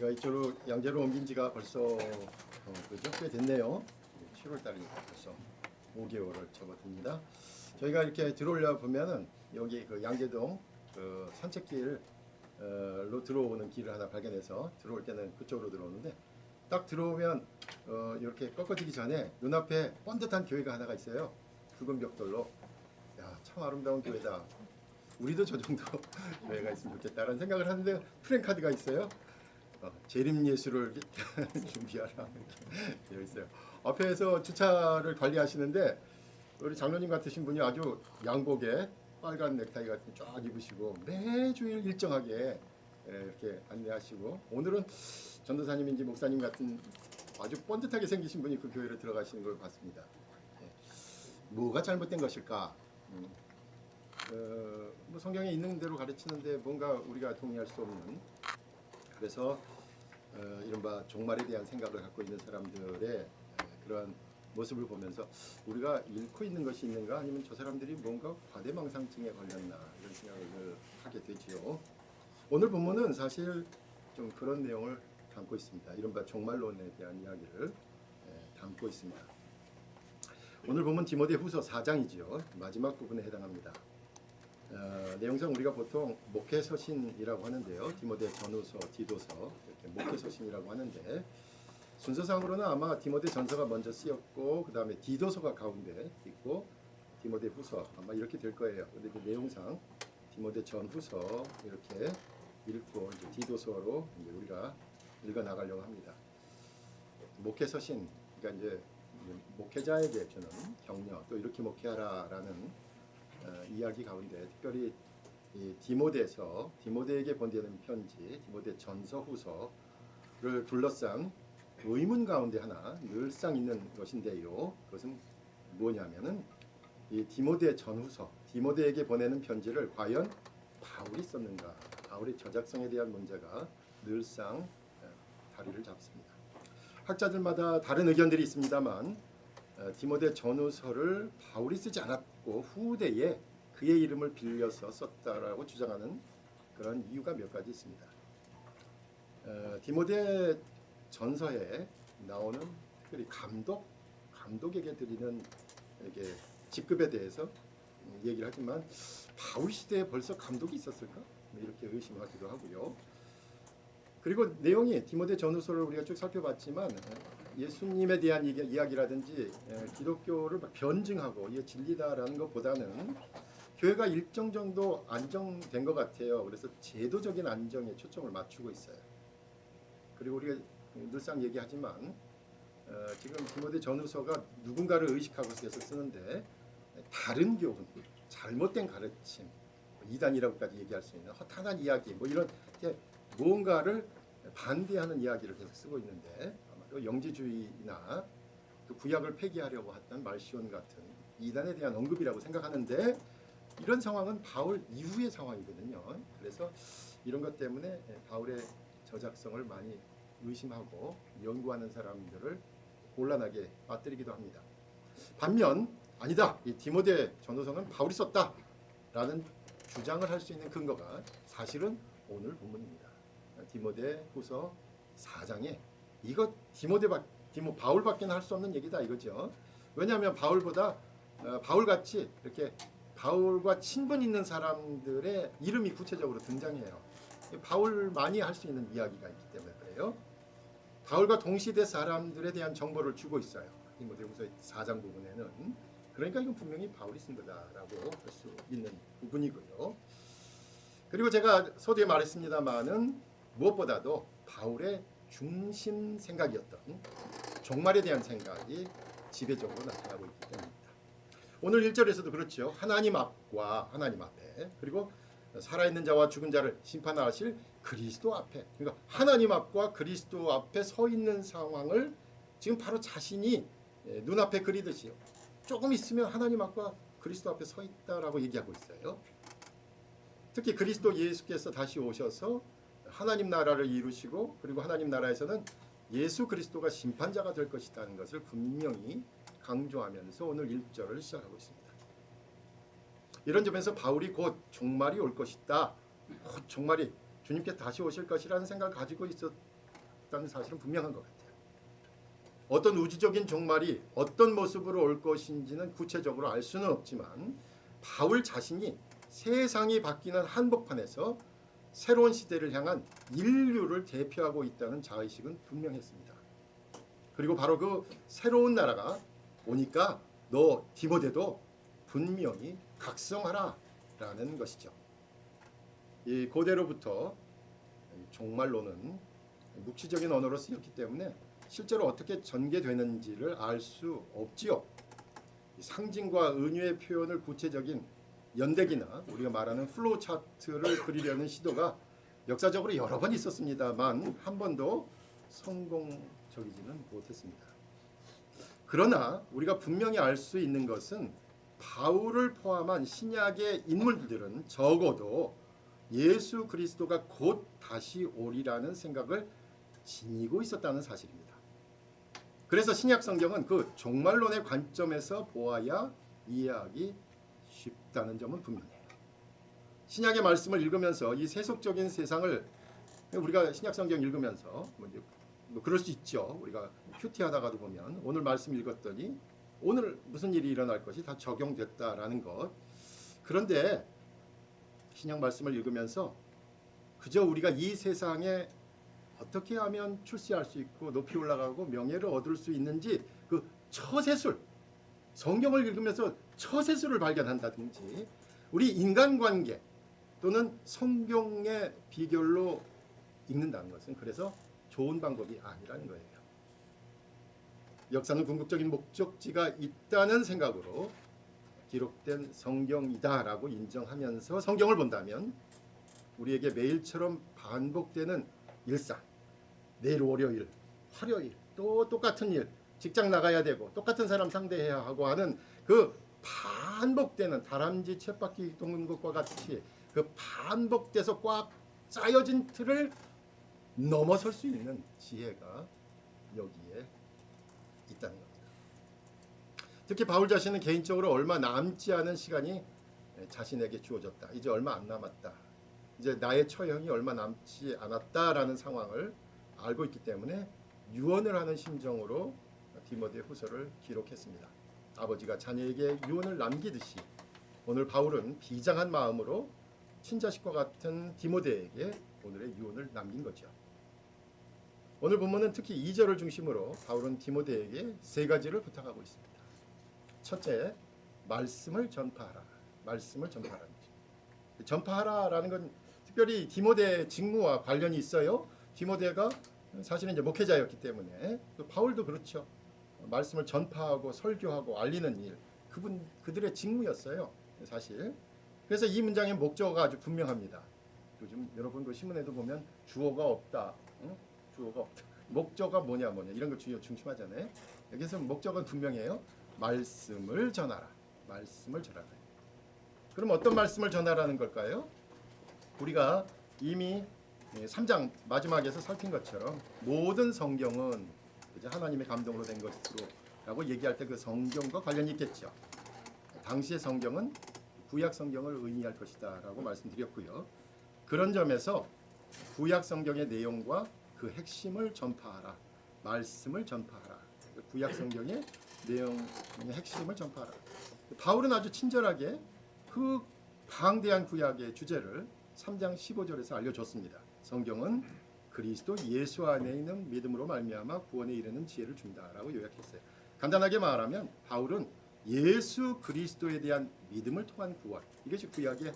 우리가 이쪽으로 양재로 옮긴 지가 벌써 그죠? 꽤 됐네요. 7월 달이니까 벌써 5개월을 접어듭니다. 저희가 이렇게 들어오려 보면은 여기 그 양재동 그 산책길로 들어오는 길을 하나 발견해서 들어올 때는 그쪽으로 들어오는데 딱 들어오면 이렇게 꺾어지기 전에 눈앞에 번듯한 교회가 하나가 있어요. 붉은 벽돌로. 야, 참 아름다운 교회다. 우리도 저 정도 교회가 있으면 좋겠다라는 생각을 하는데 프랭카드가 있어요. 재림 예수를 준비하라 이렇게 되어 있어요. 앞에서 주차를 관리하시는데 우리 장로님 같으신 분이 아주 양복에 빨간 넥타이 같은 쫙 입으시고 매주일 일정하게 이렇게 안내하시고, 오늘은 전도사님인지 목사님 같은 아주 번듯하게 생기신 분이 그 교회로 들어가시는 걸 봤습니다. 뭐가 잘못된 것일까? 뭐 성경에 있는 대로 가르치는데 뭔가 우리가 동의할 수 없는, 그래서 이른바 종말에 대한 생각을 갖고 있는 사람들의 그러한 모습을 보면서 우리가 잃고 있는 것이 있는가, 아니면 저 사람들이 뭔가 과대망상증에 걸렸나, 이런 생각을 하게 되지요. 오늘 본문은 사실 좀 그런 내용을 담고 있습니다. 이른바 종말론에 대한 이야기를 담고 있습니다. 오늘 본문 디모데후서 4장이지요. 마지막 부분에 해당합니다. 내용상 우리가 보통 목회서신이라고 하는데요. 디모데 전후서, 디도서 이렇게 목회서신이라고 하는데, 순서상으로는 아마 디모데 전서가 먼저 쓰였고 그 다음에 디도서가 가운데 있고 디모데 후서 아마 이렇게 될 거예요. 근데 그 내용상 디모데 전후서 이렇게 읽고 이제 디도서로 이제 우리가 읽어 나가려고 합니다. 목회서신, 그러니까 이제 목회자에게 주는 격려, 또 이렇게 목회하라라는 이야기 가운데 특별히 이 디모데서 디모데에게 보내는 편지, 디모데 전서 후서를 둘러싼 의문 가운데 하나 늘상 있는 것인데요. 그것은 뭐냐면은 이 디모데 전후서, 디모데에게 보내는 편지를 과연 바울이 썼는가? 바울의 저작성에 대한 문제가 늘상 다리를 잡습니다. 학자들마다 다른 의견들이 있습니다만 디모데 전후서를 바울이 쓰지 않았고 후대에 그의 이름을 빌려서 썼다라고 주장하는 그런 이유가 몇 가지 있습니다. 디모데 전서에 나오는 특별히 감독에게 드리는 이렇게 직급에 대해서 얘기를 하지만 바울 시대에 벌써 감독이 있었을까? 이렇게 의심하기도 하고요. 그리고 내용이 디모데 전후서를 우리가 쭉 살펴봤지만 예수님에 대한 이야기라든지 기독교를 변증하고 이게 진리다라는 것보다는 교회가 일정 정도 안정된 것 같아요. 그래서 제도적인 안정에 초점을 맞추고 있어요. 그리고 우리가 늘상 얘기하지만 지금 디모데 전후서가 누군가를 의식하고 쓰는데 다른 교훈, 잘못된 가르침, 이단이라고까지 얘기할 수 있는 허탄한 이야기, 뭐 이런 무언가를 반대하는 이야기를 계속 쓰고 있는데, 아마도 영지주의나 그 구약을 폐기하려고 했던 말시온 같은 이단에 대한 언급이라고 생각하는데, 이런 상황은 바울 이후의 상황이거든요. 그래서 이런 것 때문에 바울의 저작성을 많이 의심하고 연구하는 사람들을 곤란하게 빠뜨리기도 합니다. 반면 아니다, 이 디모데 전후서는 바울이 썼다라는 주장을 할 수 있는 근거가 사실은 오늘 본문입니다. 디모데 후서 4장에 이거 바울밖에 할 수 없는 얘기다 이거죠. 왜냐하면 바울같이 이렇게 바울과 친분 있는 사람들의 이름이 구체적으로 등장해요. 바울만이 할 수 있는 이야기가 있기 때문에 그래요. 바울과 동시대 사람들에 대한 정보를 주고 있어요. 디모데후서 4장 부분에는. 그러니까 이건 분명히 바울이 쓴 거다라고 할 수 있는 부분이고요. 그리고 제가 서두에 말했습니다마는 무엇보다도 바울의 중심 생각이었던 종말에 대한 생각이 지배적으로 나타나고 있기 때문입니다. 오늘 1절에서도 그렇죠. 하나님 앞에, 그리고 살아있는 자와 죽은 자를 심판하실 그리스도 앞에, 그러니까 하나님 앞과 그리스도 앞에 서 있는 상황을 지금 바로 자신이 눈앞에 그리듯이요. 조금 있으면 하나님 앞과 그리스도 앞에 서 있다라고 얘기하고 있어요. 특히 그리스도 예수께서 다시 오셔서 하나님 나라를 이루시고, 그리고 하나님 나라에서는 예수 그리스도가 심판자가 될 것이라는 것을 분명히 강조하면서 오늘 1절을 시작하고 있습니다. 이런 점에서 바울이 곧 종말이 올 것이다, 곧 종말이 주님께 다시 오실 것이라는 생각을 가지고 없다는 사실은 분명한 것 같아요. 어떤 우주적인 종말이 어떤 모습으로 올 것인지는 구체적으로 알 수는 없지만 바울 자신이 세상이 바뀌는 한복판에서 새로운 시대를 향한 인류를 대표하고 있다는 자의식은 분명했습니다. 그리고 바로 그 새로운 나라가 오니까 너 디모데도 분명히 각성하라 라는 것이죠. 이 고대로부터 종말론은 묵시적인 언어로 쓰였기 때문에 실제로 어떻게 전개되는지를 알 수 없지요. 상징과 은유의 표현을 구체적인 연대기나 우리가 말하는 플로우 차트를 그리려는 시도가 역사적으로 여러 번 있었습니다만 한 번도 성공적이지는 못했습니다. 그러나 우리가 분명히 알 수 있는 것은 바울을 포함한 신약의 인물들은 적어도 예수 그리스도가 곧 다시 오리라는 생각을 지니고 있었다는 사실입니다. 그래서 신약 성경은 그 종말론의 관점에서 보아야 이해하기 쉽다는 점은 분명해요. 신약의 말씀을 읽으면서 이 세속적인 세상을 우리가 신약 성경 읽으면서 뭐 그럴 수 있죠. 우리가 큐티하다가도 보면 오늘 말씀 읽었더니 오늘 무슨 일이 일어날 것이 다 적용됐다라는 것. 그런데 신약 말씀을 읽으면서 그저 우리가 이 세상에 어떻게 하면 출세할 수 있고 높이 올라가고 명예를 얻을 수 있는지 그 처세술, 성경을 읽으면서 처세술을 발견한다든지 우리 인간관계 또는 성경의 비결로 읽는다는 것은 그래서 좋은 방법이 아니라는 거예요. 역사는 궁극적인 목적지가 있다는 생각으로 기록된 성경이다라고 인정하면서 성경을 본다면 우리에게 매일처럼 반복되는 일상, 내일 월요일, 화요일 또 똑같은 일, 직장 나가야 되고 똑같은 사람 상대해야 하고 하는 그 반복되는 다람쥐 쳇바퀴 도는 것과 같이 그 반복돼서 꽉 짜여진 틀을 넘어설 수 있는 지혜가 여기에 있다는 겁니다. 특히 바울 자신은 개인적으로 얼마 남지 않은 시간이 자신에게 주어졌다. 이제 얼마 안 남았다. 이제 나의 처형이 얼마 남지 않았다라는 상황을 알고 있기 때문에 유언을 하는 심정으로 디모데 후서를 기록했습니다. 아버지가 자녀에게 유언을 남기듯이 오늘 바울은 비장한 마음으로 친자식과 같은 디모데에게 오늘의 유언을 남긴 거죠. 오늘 본문은 특히 2절을 중심으로 바울은 디모데에게 세 가지를 부탁하고 있습니다. 첫째, 말씀을 전파하라. 말씀을 전파하라는 거죠. 전파하라라는 건 특별히 디모데의 직무와 관련이 있어요. 디모데가 사실은 이제 목회자였기 때문에 또 바울도 그렇죠. 말씀을 전파하고 설교하고 알리는 일, 그들의 직무였어요. 사실. 그래서 이 문장의 목적어가 아주 분명합니다. 요즘 여러분 그 신문에도 보면 주어가 없다. 응? 주어가 없다. 목적어가 뭐냐 이런 걸 중심하잖아요. 여기서 목적은 분명해요. 말씀을 전하라. 말씀을 전하라. 그럼 어떤 말씀을 전하라는 걸까요? 우리가 이미 3장 마지막에서 살핀 것처럼 모든 성경은 이제 하나님의 감동으로 된 것으로라고 얘기할 때 그 성경과 관련이 있겠죠. 당시의 성경은 구약 성경을 의미할 것이다라고 말씀드렸고요. 그런 점에서 구약 성경의 내용과 그 핵심을 전파하라. 말씀을 전파하라. 구약 성경의 내용의 핵심을 전파하라. 바울은 아주 친절하게 그 방대한 구약의 주제를 3장 15절에서 알려줬습니다. 성경은 그리스도 예수 안에 있는 믿음으로 말미암아 구원에 이르는 지혜를 준다라고 요약했어요. 간단하게 말하면 바울은 예수 그리스도에 대한 믿음을 통한 구원, 이것이 구약의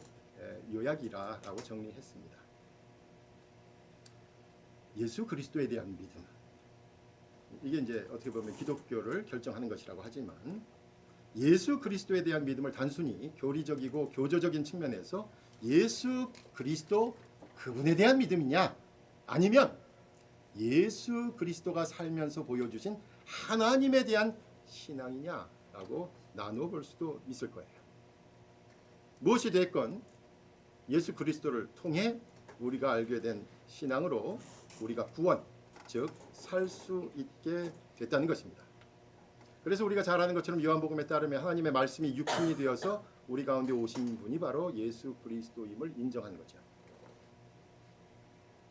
요약이라고 정리했습니다. 예수 그리스도에 대한 믿음, 이게 이제 어떻게 보면 기독교를 결정하는 것이라고 하지만 예수 그리스도에 대한 믿음을 단순히 교리적이고 교조적인 측면에서 예수 그리스도 그분에 대한 믿음이냐, 아니면 예수 그리스도가 살면서 보여주신 하나님에 대한 신앙이냐라고 나누어 볼 수도 있을 거예요. 무엇이 됐건 예수 그리스도를 통해 우리가 알게 된 신앙으로 우리가 구원, 즉 살 수 있게 됐다는 것입니다. 그래서 우리가 잘 아는 것처럼 요한복음에 따르면 하나님의 말씀이 육신이 되어서 우리 가운데 오신 분이 바로 예수 그리스도임을 인정하는 거죠.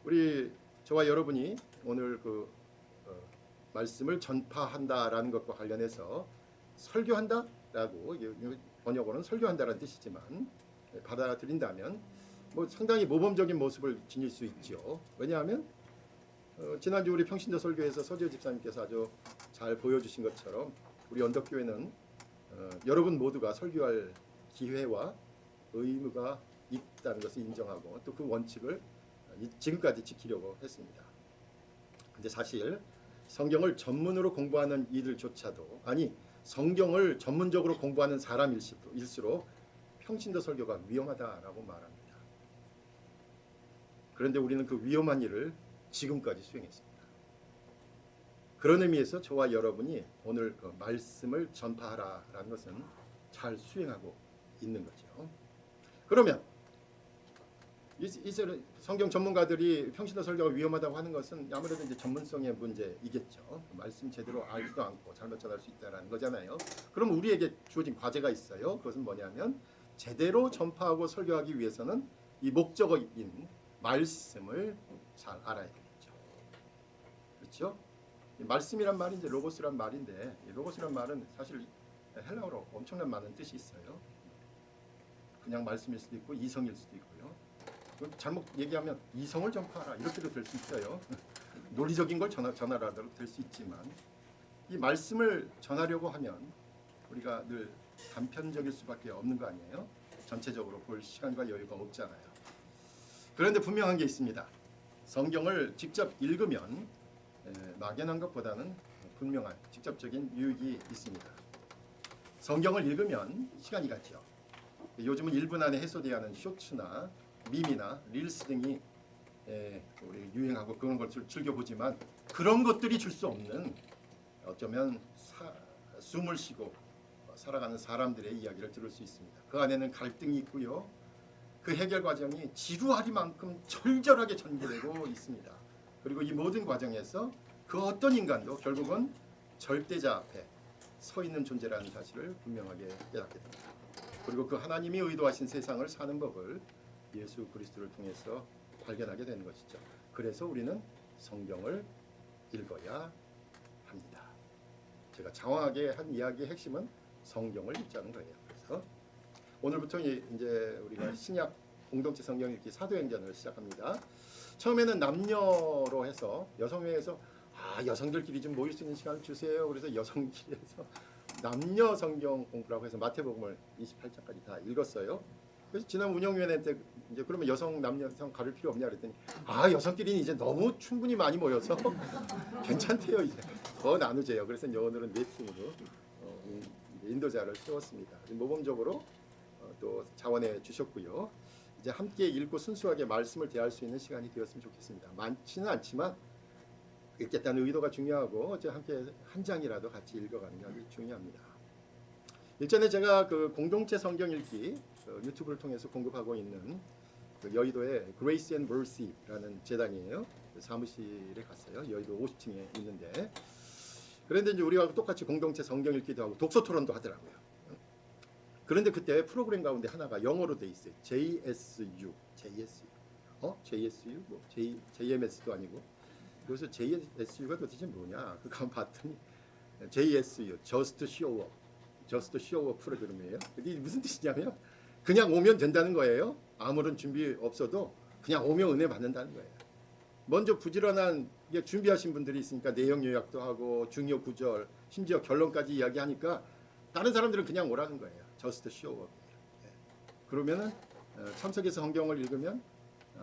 우리 저와 여러분이 오늘 그 말씀을 전파한다라는 것과 관련해서 설교한다라고 번역어는 설교한다라는 뜻이지만 받아들인다면 뭐 상당히 모범적인 모습을 지닐 수 있죠. 왜냐하면 지난주 우리 평신도 설교에서 서지호 집사님께서 아주 잘 보여주신 것처럼 우리 언덕교회는 여러분 모두가 설교할 기회와 의무가 있다는 것을 인정하고 또 그 원칙을 지금까지 지키려고 했습니다. 근데 사실 성경을 전문으로 공부하는 이들조차도 아니 성경을 전문적으로 공부하는 사람일수록 평신도 설교가 위험하다라고 말합니다. 그런데 우리는 그 위험한 일을 지금까지 수행했습니다. 그런 의미에서 저와 여러분이 오늘 그 말씀을 전파하라라는 것은 잘 수행하고 있는 거죠. 그러면 이제 성경 전문가들이 평신도 설교가 위험하다고 하는 것은 아무래도 이제 전문성의 문제이겠죠. 말씀 제대로 알지도 않고 잘못 전할 수 있다는 거잖아요. 그럼 우리에게 주어진 과제가 있어요. 그것은 뭐냐면 제대로 전파하고 설교하기 위해서는 이 목적어인 말씀을 잘 알아야 되겠죠. 그렇죠? 말씀이란 말이 이제 로고스란 말인데 이 로고스란 말은 사실 헬라어로 엄청난 많은 뜻이 있어요. 그냥 말씀일 수도 있고 이성일 수도 있고요. 잘못 얘기하면 이성을 전파하라 이렇게도 될 수 있어요. 논리적인 걸 전하라도 될 수 있지만 이 말씀을 전하려고 하면 우리가 늘 단편적일 수밖에 없는 거 아니에요? 전체적으로 볼 시간과 여유가 없잖아요. 그런데 분명한 게 있습니다. 성경을 직접 읽으면 막연한 것보다는 분명한 직접적인 유익이 있습니다. 성경을 읽으면 시간이 가죠. 요즘은 1분 안에 해소돼야 하는 쇼츠나 밈이나 릴스 등이 우리 유행하고 그런 것을 즐겨보지만 그런 것들이 줄 수 없는 어쩌면 숨을 쉬고 살아가는 사람들의 이야기를 들을 수 있습니다. 그 안에는 갈등이 있고요. 그 해결 과정이 지루하리만큼 절절하게 전개되고 있습니다. 그리고 이 모든 과정에서 그 어떤 인간도 결국은 절대자 앞에 서 있는 존재라는 사실을 분명하게 깨닫게 됩니다. 그리고 그 하나님이 의도하신 세상을 사는 법을 예수 그리스도를 통해서 발견하게 되는 것이죠. 그래서 우리는 성경을 읽어야 합니다. 제가 장황하게 한 이야기의 핵심은 성경을 읽자는 거예요. 그래서 오늘부터 이제 우리가 신약 공동체 성경 읽기 사도행전을 시작합니다. 처음에는 남녀로 해서 여성회에서 여성들끼리 좀 모일 수 있는 시간을 주세요. 그래서 여성끼리 해서 남녀 성경 공부라고 해서 마태복음을 28장까지 다 읽었어요. 그래서 지난 운영위원회 때 이제 그러면 여성 남녀성 가릴 필요 없냐 그랬더니 여성끼리는 이제 너무 충분히 많이 모여서 괜찮대요. 이제 더 나누재요. 그래서 오늘은 4팀으로 인도자를 세웠습니다. 모범적으로 또 자원해 주셨고요. 이제 함께 읽고 순수하게 말씀을 대할 수 있는 시간이 되었으면 좋겠습니다. 많지는 않지만 읽겠다는 의도가 중요하고 함께 한 장이라도 같이 읽어가는 게 아주 중요합니다. 일전에 제가 그 공동체 성경 읽기 유튜브를 통해서 공급하고 있는 그 여의도의 Grace and Mercy라는 재단이에요. 사무실에 갔어요. 여의도 50층에 있는데 그런데 이제 우리가 똑같이 공동체 성경 읽기도 하고 독서 토론도 하더라고요. 그런데 그때 프로그램 가운데 하나가 영어로 돼 있어요. JSU. JSU? 뭐 JMS도 아니고. 그래서 JSU가 도대체 뭐냐? 그거 봤더니 JSU, Just Show Up 프로그램이에요. 이게 무슨 뜻이냐면 그냥 오면 된다는 거예요. 아무런 준비 없어도 그냥 오면 은혜 받는다는 거예요. 먼저 부지런한 준비하신 분들이 있으니까 내용 요약도 하고 중요 구절, 심지어 결론까지 이야기하니까 다른 사람들은 그냥 오라는 거예요. Just Show Up. 그러면은 참석해서 성경을 읽으면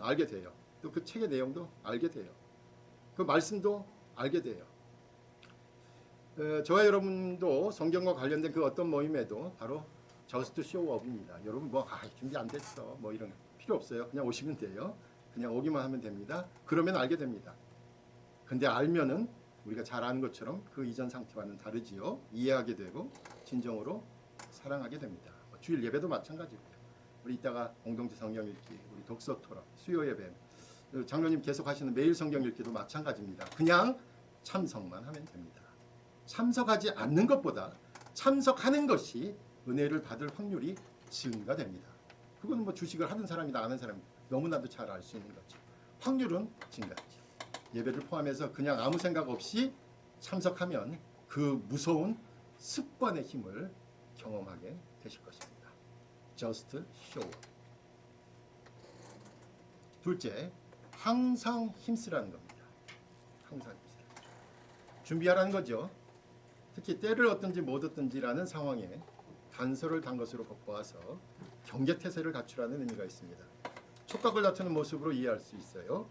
알게 돼요. 또 그 책의 내용도 알게 돼요. 그 말씀도 알게 돼요. 저와 여러분도 성경과 관련된 그 어떤 모임에도 바로 Just Show Up입니다. 여러분 준비 안 됐어 뭐 이런 필요 없어요. 그냥 오시면 돼요. 그냥 오기만 하면 됩니다. 그러면 알게 됩니다. 근데 알면은 우리가 잘 아는 것처럼 그 이전 상태와는 다르지요. 이해하게 되고 진정으로 사랑하게 됩니다. 주일 예배도 마찬가지고요. 우리 이따가 공동체 성경 읽기, 우리 독서 토론, 수요 예배, 장로님 계속 하시는 매일 성경 읽기도 마찬가지입니다. 그냥 참석만 하면 됩니다. 참석하지 않는 것보다 참석하는 것이 은혜를 받을 확률이 증가됩니다. 그건 뭐 주식을 하는 사람이나 아는 사람이 너무나도 잘 알 수 있는 거죠. 확률은 증가하죠. 예배를 포함해서 그냥 아무 생각 없이 참석하면 그 무서운 습관의 힘을 경험하게 되실 것입니다. Just show. 둘째, 항상 힘쓰라는 겁니다. 항상 힘쓰라. 준비하라는 거죠. 특히 때를 얻든지 못 얻든지라는 상황에 단서를 단 것으로 바꿔서 경계태세를 갖추라는 의미가 있습니다. 촉각을 다투는 모습으로 이해할 수 있어요.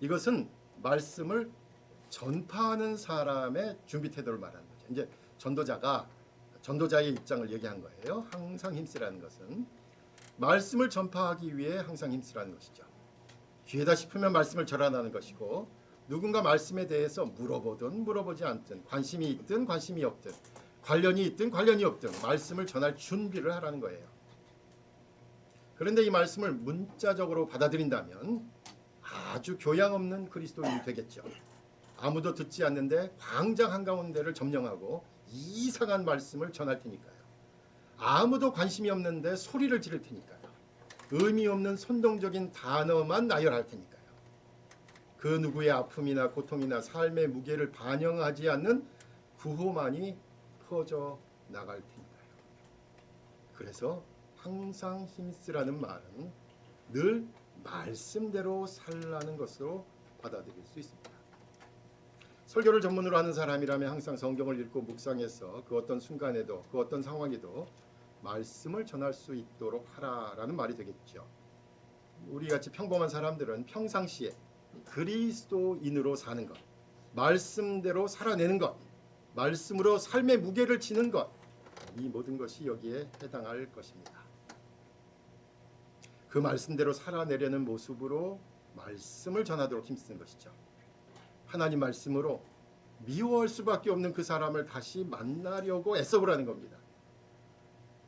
이것은 말씀을 전파하는 사람의 준비 태도를 말하는 거죠. 이제 전도자의 입장을 얘기한 거예요. 항상 힘쓰라는 것은 말씀을 전파하기 위해 항상 힘쓰라는 것이죠. 기회다 싶으면 말씀을 전하는 것이고, 누군가 말씀에 대해서 물어보든 물어보지 않든, 관심이 있든 관심이 없든, 관련이 있든 관련이 없든 말씀을 전할 준비를 하라는 거예요. 그런데 이 말씀을 문자적으로 받아들인다면 아주 교양 없는 그리스도인이 되겠죠. 아무도 듣지 않는데 광장 한가운데를 점령하고 이상한 말씀을 전할 테니까요. 아무도 관심이 없는데 소리를 지를 테니까요. 의미 없는 선동적인 단어만 나열할 테니까요. 그 누구의 아픔이나 고통이나 삶의 무게를 반영하지 않는 구호만이 퍼져 나갈 테니까요. 그래서 항상 힘쓰라는 말은 늘 말씀대로 살라는 것으로 받아들일 수 있습니다. 설교를 전문으로 하는 사람이라면 항상 성경을 읽고 묵상해서 그 어떤 순간에도 그 어떤 상황에도 말씀을 전할 수 있도록 하라라는 말이 되겠죠. 우리같이 평범한 사람들은 평상시에 그리스도인으로 사는 것, 말씀대로 살아내는 것, 말씀으로 삶의 무게를 지는 것, 이 모든 것이 여기에 해당할 것입니다. 그 말씀대로 살아내려는 모습으로 말씀을 전하도록 힘쓰는 것이죠. 하나님 말씀으로 미워할 수밖에 없는 그 사람을 다시 만나려고 애써보라는 겁니다.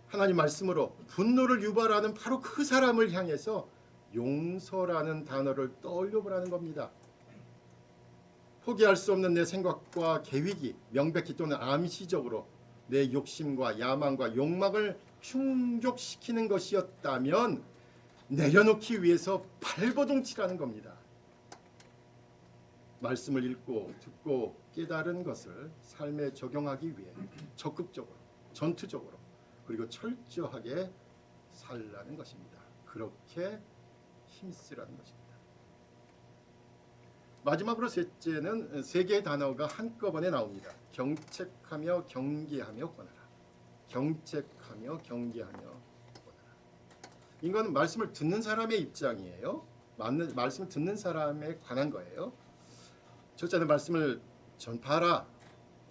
하나님 말씀으로 분노를 유발하는 바로 그 사람을 향해서 용서라는 단어를 떠올려보라는 겁니다. 포기할 수 없는 내 생각과 계획이 명백히 또는 암시적으로 내 욕심과 야망과 욕망을 충족시키는 것이었다면 내려놓기 위해서 발버둥치라는 겁니다. 말씀을 읽고 듣고 깨달은 것을 삶에 적용하기 위해 적극적으로, 전투적으로, 그리고 철저하게 살라는 것입니다. 그렇게 힘쓰라는 것입니다. 마지막으로 셋째는 세 개의 단어가 한꺼번에 나옵니다. 경책하며 경계하며 권하라. 경책하며 경계하며 권하라. 이건 말씀을 듣는 사람의 입장이에요. 말씀을 듣는 사람에 관한 거예요. 첫째는 말씀을 전파하라.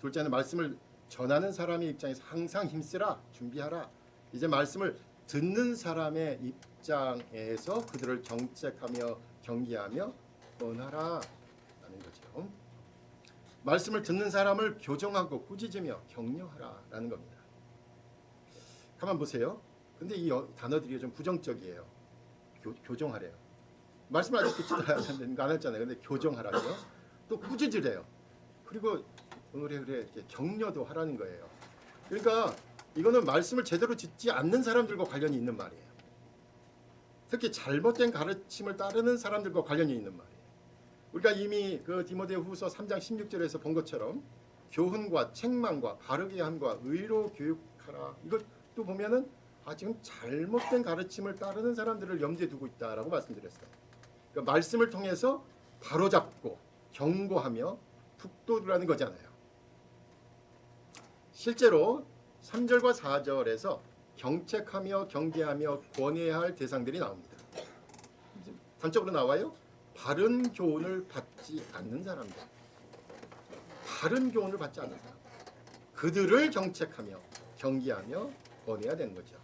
둘째는 말씀을 전하는 사람의 입장에서 항상 힘쓰라, 준비하라. 이제 말씀을 듣는 사람의 입장에서 그들을 경책하며 경계하며 권하라 라는 거죠. 말씀을 듣는 사람을 교정하고 꾸짖으며 격려하라라는 겁니다. 가만 보세요. 근데 이 단어들이 좀 부정적이에요. 교정하래요. 말씀을 아직 듣지도 안 했잖아요. 근데 교정하라고요. 또 꾸짖으래요. 그리고 그래 이렇게 격려도 하라는 거예요. 그러니까 이거는 말씀을 제대로 듣지 않는 사람들과 관련이 있는 말이에요. 특히 잘못된 가르침을 따르는 사람들과 관련이 있는 말이에요. 우리가 이미 그 디모데후서 3장 16절에서 본 것처럼 교훈과 책망과 바르게 함과 의로 교육하라. 이것도 보면은 지금 잘못된 가르침을 따르는 사람들을 염두에 두고 있다라고 말씀드렸어요. 그러니까 말씀을 통해서 바로잡고 경고하며 북돋으라는 거잖아요. 실제로 3절과 4절에서 경책하며 경계하며 권해야 할 대상들이 나옵니다. 단적으로 나와요. 바른 교훈을 받지 않는 사람들. 바른 교훈을 받지 않는 사람. 그들을 경책하며 경계하며 권해야 되는 거죠.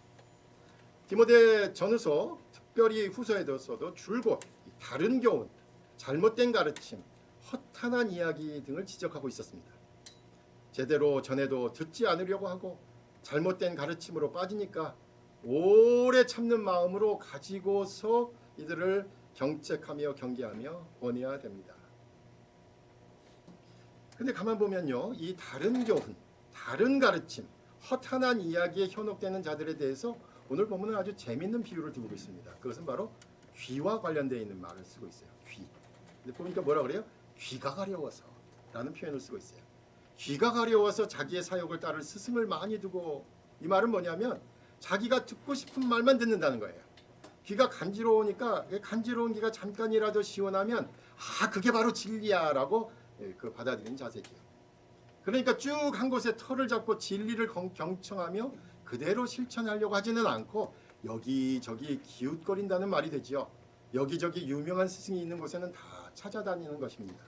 디모데 전후서, 특별히 후서에서도 줄곧 다른 교훈, 잘못된 가르침, 허탄한 이야기 등을 지적하고 있었습니다. 제대로 전해도 듣지 않으려고 하고 잘못된 가르침으로 빠지니까 오래 참는 마음으로 가지고서 이들을 경책하며 경계하며 권해야 됩니다. 근데 가만 보면요, 이 다른 교훈, 다른 가르침, 허탄한 이야기에 현혹되는 자들에 대해서 오늘 본문은 아주 재미있는 비유를 두고 있습니다. 그것은 바로 귀와 관련되어 있는 말을 쓰고 있어요. 귀. 근데 보니까 뭐라 그래요? 귀가 가려워서 라는 표현을 쓰고 있어요. 귀가 가려워서 자기의 사욕을 따를 스승을 많이 두고, 이 말은 뭐냐면 자기가 듣고 싶은 말만 듣는다는 거예요. 귀가 간지러우니까 간지러운 귀가 잠깐이라도 시원하면 그게 바로 진리야 라고 그 받아들이는 자세죠. 그러니까 쭉 한 곳에 털을 잡고 진리를 경청하며 그대로 실천하려고 하지는 않고 여기저기 기웃거린다는 말이 되죠. 여기저기 유명한 스승이 있는 곳에는 다 찾아다니는 것입니다.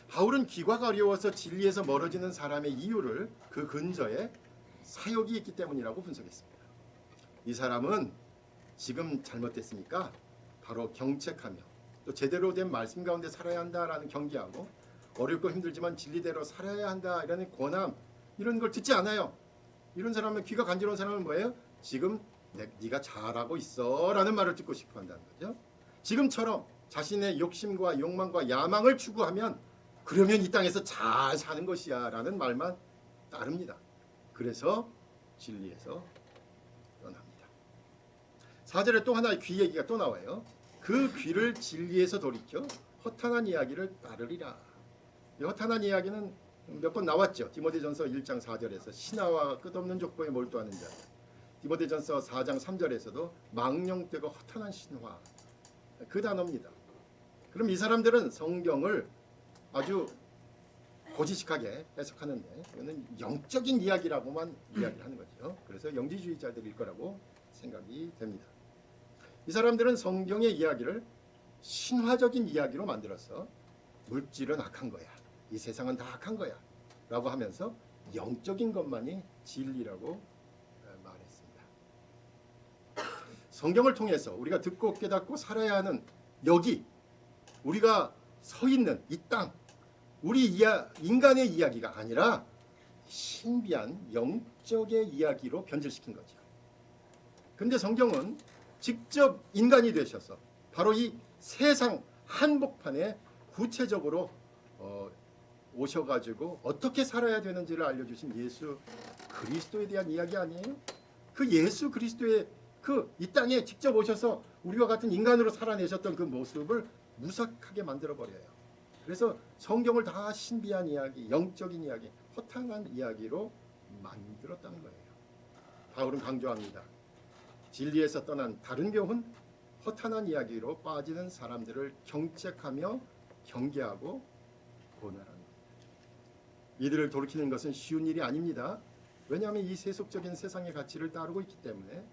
바울은 귀가 가려워서 진리에서 멀어지는 사람의 이유를 그 근저에 사욕이 있기 때문이라고 분석했습니다. 이 사람은 지금 잘못됐으니까 바로 경책하며 또 제대로 된 말씀 가운데 살아야 한다라는 경계하고 어렵고 힘들지만 진리대로 살아야 한다 이라는 권함, 이런 걸 듣지 않아요. 이런 사람은, 귀가 간지러운 사람은 뭐예요? 지금 네가 잘하고 있어 라는 말을 듣고 싶어 한다는 거죠. 지금처럼 자신의 욕심과 욕망과 야망을 추구하면 그러면 이 땅에서 잘 사는 것이야 라는 말만 따릅니다. 그래서 진리에서 떠납니다. 4절에 또 하나의 귀 얘기가 또 나와요. 그 귀를 진리에서 돌이켜 허탄한 이야기를 따르리라. 이 허탄한 이야기는 몇 번 나왔죠. 디모데전서 1장 4절에서 신하와 끝없는 족보에 몰두하는 자, 디모데전서 4장 3절에서도 망령되고 허탄한 신화, 그 단어입니다. 그럼 이 사람들은 성경을 아주 고지식하게 해석하는데 이거는 영적인 이야기라고만 이야기를 하는 거죠. 그래서 영지주의자들일 거라고 생각이 됩니다. 이 사람들은 성경의 이야기를 신화적인 이야기로 만들어서 물질은 악한 거야, 이 세상은 다 악한 거야 라고 하면서 영적인 것만이 진리라고 말했습니다. 성경을 통해서 우리가 듣고 깨닫고 살아야 하는 여기, 우리가 서 있는 이 땅, 우리 인간의 이야기가 아니라 신비한 영적의 이야기로 변질시킨 거죠. 그런데 성경은 직접 인간이 되셔서 바로 이 세상 한복판에 구체적으로 오셔가지고 어떻게 살아야 되는지를 알려주신 예수 그리스도에 대한 이야기 아니에요? 그 예수 그리스도의 그 이 땅에 직접 오셔서 우리와 같은 인간으로 살아내셨던 그 모습을 무삭하게 만들어버려요. 그래서 성경을 다 신비한 이야기, 영적인 이야기, 허탄한 이야기로 만들었다는 거예요. 바울은 강조합니다. 진리에서 떠난 다른 교훈, 허탄한 이야기로 빠지는 사람들을 경책하며 경계하고 고난합니다. 이들을 돌이키는 것은 쉬운 일이 아닙니다. 왜냐하면 이 세속적인 세상의 가치를 따르고 있기 때문에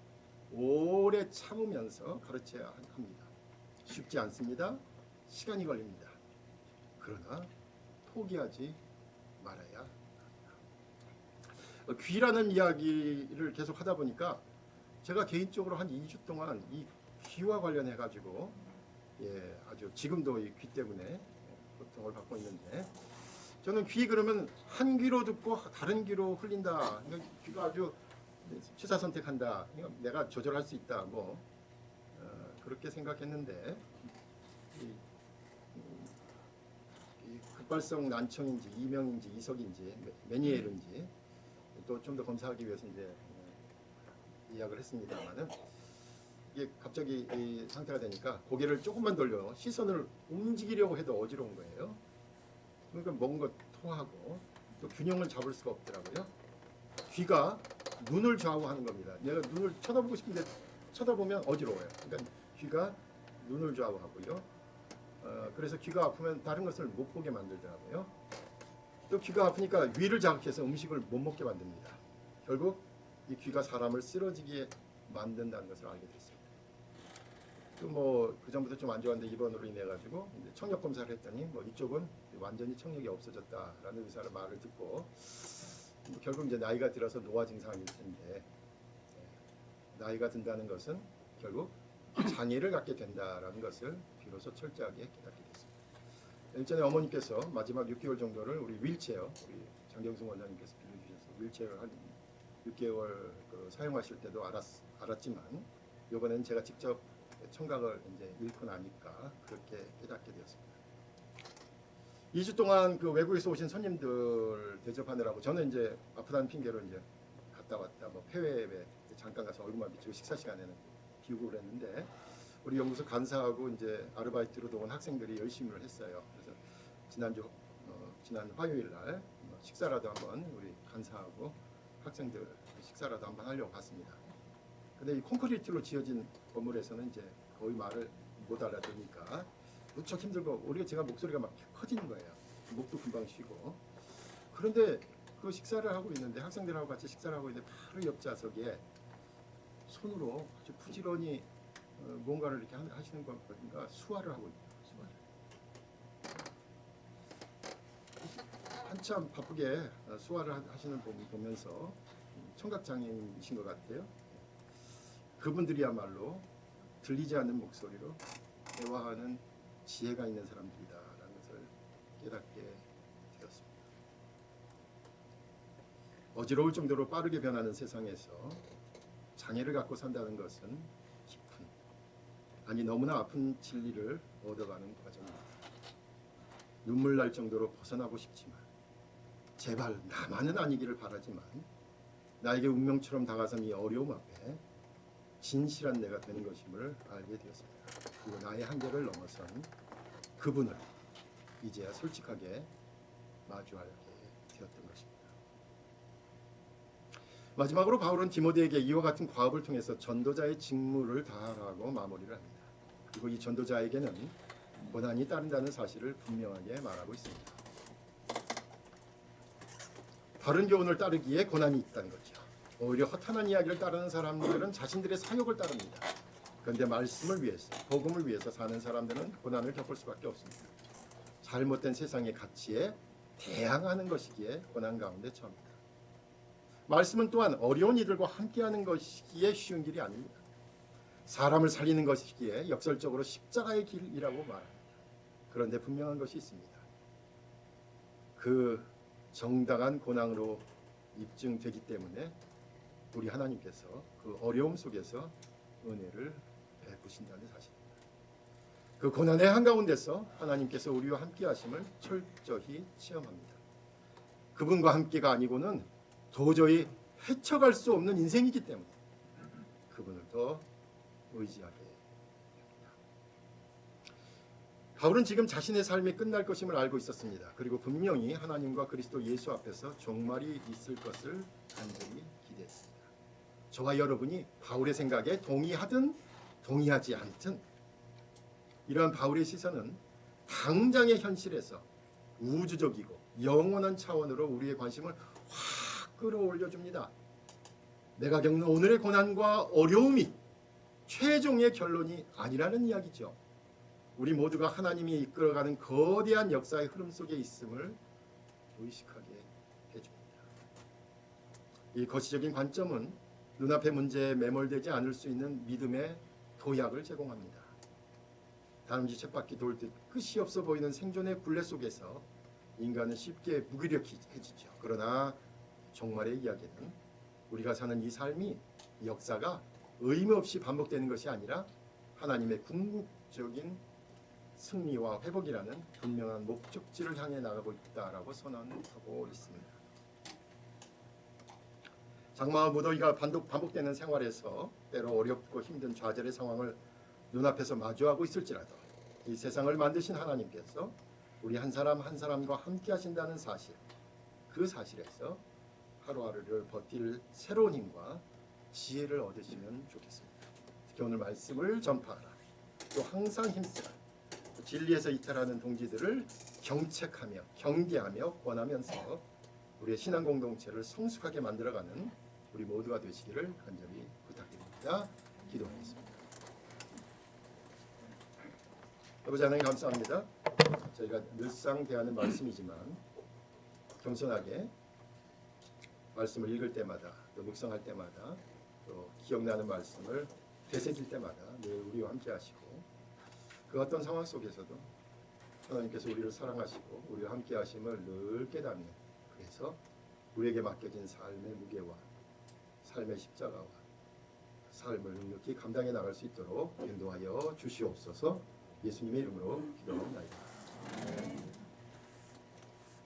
오래 참으면서 가르쳐야 합니다. 쉽지 않습니다. 시간이 걸립니다. 그러나 포기하지 말아야 합니다. 귀라는 이야기를 계속 하다 보니까 제가 개인적으로 한 2주 동안 이 귀와 관련해 가지고 아주 지금도 이 귀 때문에 고통을 받고 있는데, 저는 귀 그러면 한 귀로 듣고 다른 귀로 흘린다, 귀가 아주 취사 선택한다, 내가 조절할 수 있다, 그렇게 생각했는데 이 급발성 난청인지 이명인지 이석인지 메니에르인지 또 좀 더 검사하기 위해서 이제 예약을 했습니다만은, 이게 갑자기 이 상태가 되니까 고개를 조금만 돌려 시선을 움직이려고 해도 어지러운 거예요. 그러니까 뭔가 토하고 또 균형을 잡을 수가 없더라고요. 귀가 눈을 좌우하는 겁니다. 내가 눈을 쳐다보고 싶은데 쳐다보면 어지러워요. 그러니까 귀가 눈을 좌우하고요. 그래서 귀가 아프면 다른 것을 못 보게 만들더라고요. 또 귀가 아프니까 위를 자극해서 음식을 못 먹게 만듭니다. 결국 이 귀가 사람을 쓰러지게 만든다는 것을 알게 됐습니다. 또 그 전부터 좀 안 좋았는데 입원으로 인해 가지고 청력 검사를 했더니 이쪽은 완전히 청력이 없어졌다라는 의사의 말을 듣고, 결국 이제 나이가 들어서 노화 증상일 텐데, 나이가 든다는 것은 결국 장애를 갖게 된다라는 것을 비로소 철저하게 깨닫게 됐습니다. 일전에 어머니께서 마지막 6개월 정도를 우리 윌체어, 우리 장경승 원장님께서 빌려주셔서 윌체어를 한 6개월 사용하실 때도 알았지만, 이번에는 제가 직접 청각을 이제 잃고 나니까 그렇게 깨닫게 되었습니다. 2주 동안 그 외국에서 오신 손님들 대접하느라고 저는 이제 아프다는 핑계로 이제 갔다 왔다 해외에 잠깐 가서 얼굴만 비치고 식사 시간에는 비우고 그랬는데, 우리 연구소 간사하고 이제 아르바이트로 들어온 학생들이 열심히 했어요. 그래서 지난 화요일 날 식사라도 한번 우리 간사하고 학생들 식사라도 한번 하려고 갔습니다. 근데 이 콘크리트로 지어진 건물에서는 이제 거의 말을 못 알아들으니까 무척 힘들고 제가 목소리가 막 커지는 거예요. 목도 금방 쉬고. 그런데 그 식사를 하고 있는데 학생들하고 같이 식사를 하고 있는데 바로 옆 좌석에 손으로 아주 부지런히 뭔가를 이렇게 하시는 거 보니까 수화를 하고 있어요. 한참 바쁘게 수화를 하시는 분 보면서 청각장애인이신 것 같아요. 그분들이야말로 들리지 않는 목소리로 대화하는 지혜가 있는 사람들이다라는 것을 깨닫게 되었습니다. 어지러울 정도로 빠르게 변하는 세상에서 장애를 갖고 산다는 것은 깊은, 아니 너무나 아픈 진리를 얻어가는 과정입니다. 눈물 날 정도로 벗어나고 싶지만 제발 나만은 아니기를 바라지만 나에게 운명처럼 다가선 이 어려움 앞에 진실한 내가 되는 것임을 알게 되었습니다. 그리고 나의 한계를 넘어선 그분을 이제야 솔직하게 마주하게 되었던 것입니다. 마지막으로 바울은 디모데에게 이와 같은 과업을 통해서 전도자의 직무를 다하라고 마무리를 합니다. 그리고 이 전도자에게는 고난이 따른다는 사실을 분명하게 말하고 있습니다. 바른 교훈을 따르기에 고난이 있다는 거죠. 오히려 허탄한 이야기를 따르는 사람들은 자신들의 사욕을 따릅니다. 그런데 말씀을 위해서, 복음을 위해서 사는 사람들은 고난을 겪을 수밖에 없습니다. 잘못된 세상의 가치에 대항하는 것이기에 고난 가운데 처합니다. 말씀은 또한 어려운 이들과 함께하는 것이기에 쉬운 길이 아닙니다. 사람을 살리는 것이기에 역설적으로 십자가의 길이라고 말합니다. 그런데 분명한 것이 있습니다. 그 정당한 고난으로 입증되기 때문에 우리 하나님께서 그 어려움 속에서 은혜를 베푸신다는 사실입니다. 그 고난의 한가운데서 하나님께서 우리와 함께 하심을 철저히 체험합니다. 그분과 함께가 아니고는 도저히 헤쳐갈 수 없는 인생이기 때문에 그분을 더 의지하게 됩니다. 바울은 지금 자신의 삶이 끝날 것임을 알고 있었습니다. 그리고 분명히 하나님과 그리스도 예수 앞에서 종말이 있을 것을 간절히 기대했습니다. 저와 여러분이 바울의 생각에 동의하든 동의하지 않든 이러한 바울의 시선은 당장의 현실에서 우주적이고 영원한 차원으로 우리의 관심을 확 끌어올려줍니다. 내가 겪는 오늘의 고난과 어려움이 최종의 결론이 아니라는 이야기죠. 우리 모두가 하나님이 이끌어가는 거대한 역사의 흐름 속에 있음을 의식하게 해줍니다. 이 거시적인 관점은 눈앞의 문제에 매몰되지 않을 수 있는 믿음의 도약을 제공합니다. 다람쥐 쳇바퀴 돌듯 끝이 없어 보이는 생존의 굴레 속에서 인간은 쉽게 무기력해지죠. 그러나 종말의 이야기는 우리가 사는 이 삶이 역사가 의미 없이 반복되는 것이 아니라 하나님의 궁극적인 승리와 회복이라는 분명한 목적지를 향해 나가고 있다라고 선언하고 있습니다. 장마와 무더위가 반복되는 생활에서 때로 어렵고 힘든 좌절의 상황을 눈앞에서 마주하고 있을지라도 이 세상을 만드신 하나님께서 우리 한 사람 한 사람과 함께 하신다는 사실, 그 사실에서 하루하루를 버틸 새로운 힘과 지혜를 얻으시면 좋겠습니다. 특히 오늘 말씀을 전파하라, 또 항상 힘쓰라, 진리에서 이탈하는 동지들을 경책하며 경계하며 권하면서 우리의 신앙 공동체를 성숙하게 만들어가는 우리 모두가 되시기를 간절히 부탁드립니다. 기도하겠습니다. 아버지 하나님 감사합니다. 저희가 늘상 대하는 말씀이지만 겸손하게 말씀을 읽을 때마다 또 묵상할 때마다 또 기억나는 말씀을 되새길 때마다 늘 우리와 함께 하시고 그 어떤 상황 속에서도 하나님께서 우리를 사랑하시고 우리와 함께 하심을 늘 깨닫는, 그래서 우리에게 맡겨진 삶의 무게와 삶의 십자가와 삶을 넉넉히 감당해 나갈 수 있도록 인도하여 주시옵소서. 예수님의 이름으로 기도합니다.